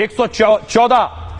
114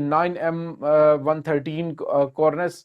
9M113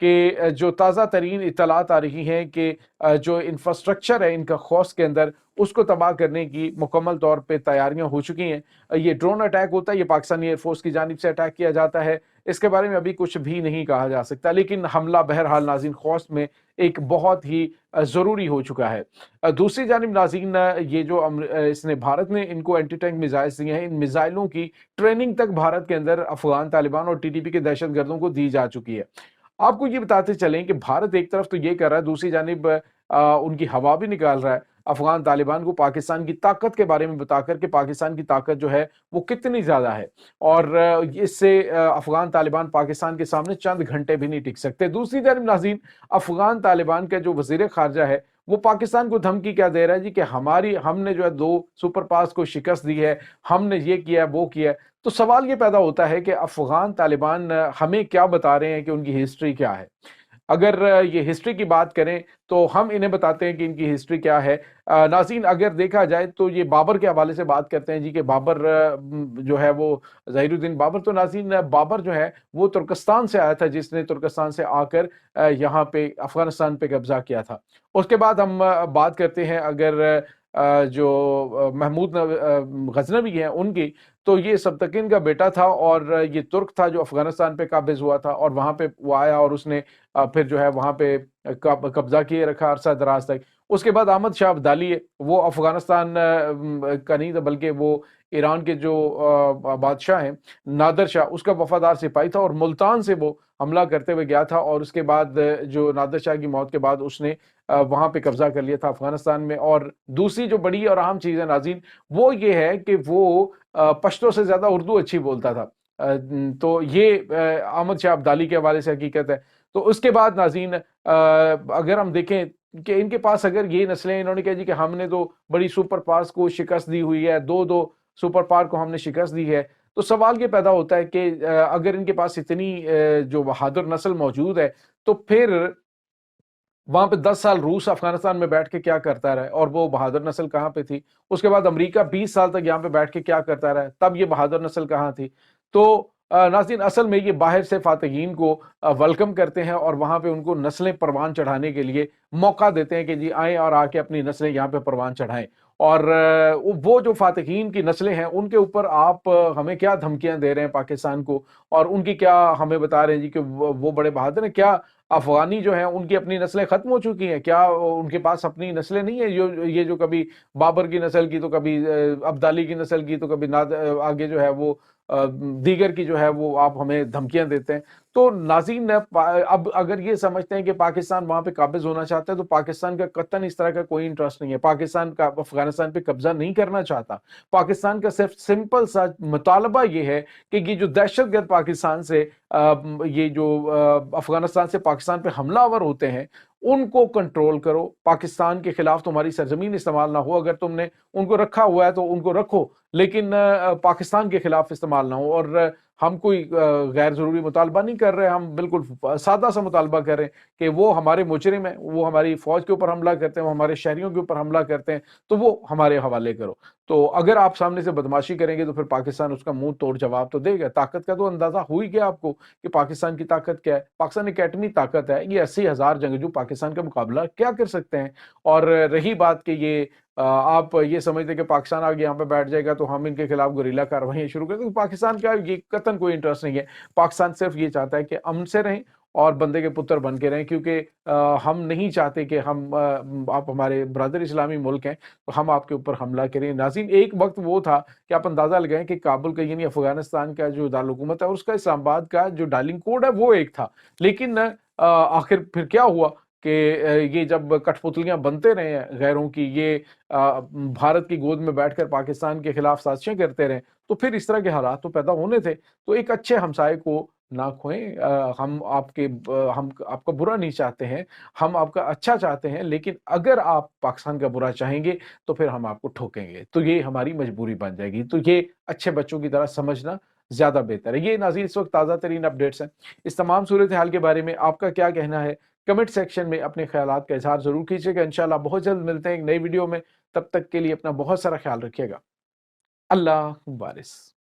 کہ جو تازہ ترین اطلاعات آ رہی ہیں کہ جو انفراسٹرکچر ہے ان کا خوست کے اندر اس کو تباہ کرنے کی مکمل طور پہ تیاریاں ہو چکی ہیں۔ یہ ڈرون اٹیک ہوتا ہے، یہ پاکستانی ایئر فورس کی جانب سے اٹیک کیا جاتا ہے، اس کے بارے میں ابھی کچھ بھی نہیں کہا جا سکتا، لیکن حملہ بہرحال ناظرین خوست میں ایک بہت ہی ضروری ہو چکا ہے۔ دوسری جانب ناظرین یہ جو اس نے بھارت نے ان کو اینٹی ٹینک میزائلز دیے ہیں، ان میزائلوں کی ٹریننگ تک بھارت کے اندر افغان طالبان اور ٹی ٹی پی کے دہشت گردوں کو دی جا چکی ہے۔ آپ کو یہ بتاتے چلیں کہ بھارت ایک طرف تو یہ کر رہا ہے، دوسری جانب ان کی ہوا بھی نکال رہا ہے افغان طالبان کو پاکستان کی طاقت کے بارے میں بتا کر کہ پاکستان کی طاقت جو ہے وہ کتنی زیادہ ہے، اور اس سے افغان طالبان پاکستان کے سامنے چند گھنٹے بھی نہیں ٹک سکتے۔ دوسری جانب ناظرین افغان طالبان کا جو وزیر خارجہ ہے وہ پاکستان کو دھمکی کیا دے رہا ہے جی کہ ہم نے جو ہے 2 سپر پاورز کو شکست دی ہے، ہم نے یہ کیا وہ کیا۔ تو سوال یہ پیدا ہوتا ہے کہ افغان طالبان ہمیں کیا بتا رہے ہیں کہ ان کی ہسٹری کیا ہے۔ اگر یہ ہسٹری کی بات کریں تو ہم انہیں بتاتے ہیں کہ ان کی ہسٹری کیا ہے۔ ناظرین اگر دیکھا جائے تو یہ بابر کے حوالے سے بات کرتے ہیں جی کہ بابر جو ہے وہ ظہیر الدین بابر، تو ناظرین بابر جو ہے وہ ترکستان سے آیا تھا، جس نے ترکستان سے آ کر یہاں پہ افغانستان پہ قبضہ کیا تھا۔ اس کے بعد ہم بات کرتے ہیں اگر جو محمود غزنوی ہیں ان کی، تو یہ سبتکین کا بیٹا تھا اور یہ ترک تھا جو افغانستان پہ قابض ہوا تھا، اور وہاں پہ وہ آیا اور اس نے پھر جو ہے وہاں پہ قبضہ کیے رکھا عرصہ دراز تک۔ اس کے بعد احمد شاہ ابدالی ہے، وہ افغانستان کا نہیں تھا بلکہ وہ ایران کے جو بادشاہ ہیں نادر شاہ، اس کا وفادار سپاہی تھا، اور ملتان سے وہ حملہ کرتے ہوئے گیا تھا، اور اس کے بعد جو نادر شاہ کی موت کے بعد اس نے وہاں پہ قبضہ کر لیا تھا افغانستان میں۔ اور دوسری جو بڑی اور اہم چیز ہے ناظرین وہ یہ ہے کہ وہ پشتو سے زیادہ اردو اچھی بولتا تھا، تو یہ احمد شاہ ابدالی کے حوالے سے حقیقت ہے۔ تو اس کے بعد ناظرین اگر ہم دیکھیں کہ ان کے پاس اگر یہ نسلیں، انہوں نے کہا جی کہ ہم نے تو بڑی سپر پاورز کو شکست دی ہوئی ہے، 2 سپر پاور کو ہم نے شکست دی ہے، تو سوال یہ پیدا ہوتا ہے کہ اگر ان کے پاس اتنی جو بہادر نسل موجود ہے تو پھر وہاں پہ 10 سال روس افغانستان میں بیٹھ کے کیا کرتا رہا، اور وہ بہادر نسل کہاں پہ تھی؟ اس کے بعد امریکہ 20 سال تک یہاں پہ بیٹھ کے کیا کرتا رہا، تب یہ بہادر نسل کہاں تھی؟ تو ناظرین اصل میں یہ باہر سے فاتحین کو ویلکم کرتے ہیں اور وہاں پہ ان کو نسلیں پروان چڑھانے کے لیے موقع دیتے ہیں کہ جی آئیں اور آ کے اپنی نسلیں یہاں پہ پروان چڑھائیں، اور وہ جو فاتحین کی نسلیں ہیں ان کے اوپر آپ ہمیں کیا دھمکیاں دے رہے ہیں پاکستان کو، اور ان کی کیا ہمیں بتا رہے ہیں جی کہ وہ بڑے بہادر ہیں؟ کیا افغانی جو ہیں ان کی اپنی نسلیں ختم ہو چکی ہیں؟ کیا ان کے پاس اپنی نسلیں نہیں ہیں؟ یہ جو کبھی بابر کی نسل کی، تو کبھی ابدالی کی نسل کی، تو کبھی آگے جو ہے وہ دیگر کی جو ہے وہ آپ ہمیں دھمکیاں دیتے ہیں۔ تو ناظرین اب اگر یہ سمجھتے ہیں کہ پاکستان وہاں پہ قابض ہونا چاہتا ہے تو پاکستان کا قطعاً اس طرح کا کوئی انٹرسٹ نہیں ہے، پاکستان کا افغانستان پہ قبضہ نہیں کرنا چاہتا۔ پاکستان کا صرف سمپل سا مطالبہ یہ ہے کہ یہ جو دہشت گرد پاکستان سے یہ جو افغانستان سے پاکستان پہ حملہ آور ہوتے ہیں ان کو کنٹرول کرو، پاکستان کے خلاف تمہاری سرزمین استعمال نہ ہو، اگر تم نے ان کو رکھا ہوا ہے تو ان کو رکھو، لیکن پاکستان کے خلاف استعمال نہ ہو۔ اور ہم کوئی غیر ضروری مطالبہ نہیں کر رہے، ہم بالکل سادہ سا مطالبہ کر رہے ہیں کہ وہ ہمارے مجرم ہیں، وہ ہماری فوج کے اوپر حملہ کرتے ہیں، وہ ہمارے شہریوں کے اوپر حملہ کرتے ہیں، تو وہ ہمارے حوالے کرو۔ تو اگر آپ سامنے سے بدماشی کریں گے تو پھر پاکستان اس کا منہ توڑ جواب تو دے گا۔ طاقت کا تو اندازہ ہو ہی گیا آپ کو کہ پاکستان کی طاقت کیا ہے، پاکستان ایک ایٹمی طاقت ہے، یہ 80,000 جنگجو پاکستان کا مقابلہ کیا کر سکتے ہیں؟ اور رہی بات کہ یہ آپ یہ سمجھتے کہ پاکستان آگے یہاں پہ بیٹھ جائے گا تو ہم ان کے خلاف گوریلا کارروائیاں شروع کر دیں، تو پاکستان کا یہ قطعاً کوئی انٹرسٹ نہیں ہے۔ پاکستان صرف یہ چاہتا ہے کہ امن سے رہیں اور بندے کے پتر بن کے رہیں، کیونکہ ہم نہیں چاہتے کہ آپ ہمارے برادر اسلامی ملک ہیں تو ہم آپ کے اوپر حملہ کریں۔ ناظرین ایک وقت وہ تھا کہ آپ اندازہ لگائیں کہ کابل کا یعنی افغانستان کا جو دارالحکومت ہے اس کا اسلام آباد کا جو ڈائلنگ کوڈ ہے وہ ایک تھا، لیکن آخر پھر کیا ہوا کہ یہ جب کٹھ پتلیاں بنتے رہے ہیں غیروں کی، یہ بھارت کی گود میں بیٹھ کر پاکستان کے خلاف سازشیں کرتے رہے، تو پھر اس طرح کے حالات تو پیدا ہونے تھے۔ تو ایک اچھے ہمسائے کو نہ کھوئیں، ہم آپ کا برا نہیں چاہتے ہیں، ہم آپ کا اچھا چاہتے ہیں، لیکن اگر آپ پاکستان کا برا چاہیں گے تو پھر ہم آپ کو ٹھوکیں گے، تو یہ ہماری مجبوری بن جائے گی۔ تو یہ اچھے بچوں کی طرح سمجھنا زیادہ بہتر ہے۔ یہ ناظرین اس وقت تازہ ترین اپڈیٹس ہیں۔ اس تمام صورتحال کے بارے میں آپ کا کیا کہنا ہے؟ کمنٹ سیکشن میں اپنے خیالات کا اظہار ضرور کیجیے گا۔ انشاءاللہ بہت جلد ملتے ہیں ایک نئی ویڈیو میں، تب تک کے لیے اپنا بہت سارا خیال رکھیے گا۔ اللہ حافظ۔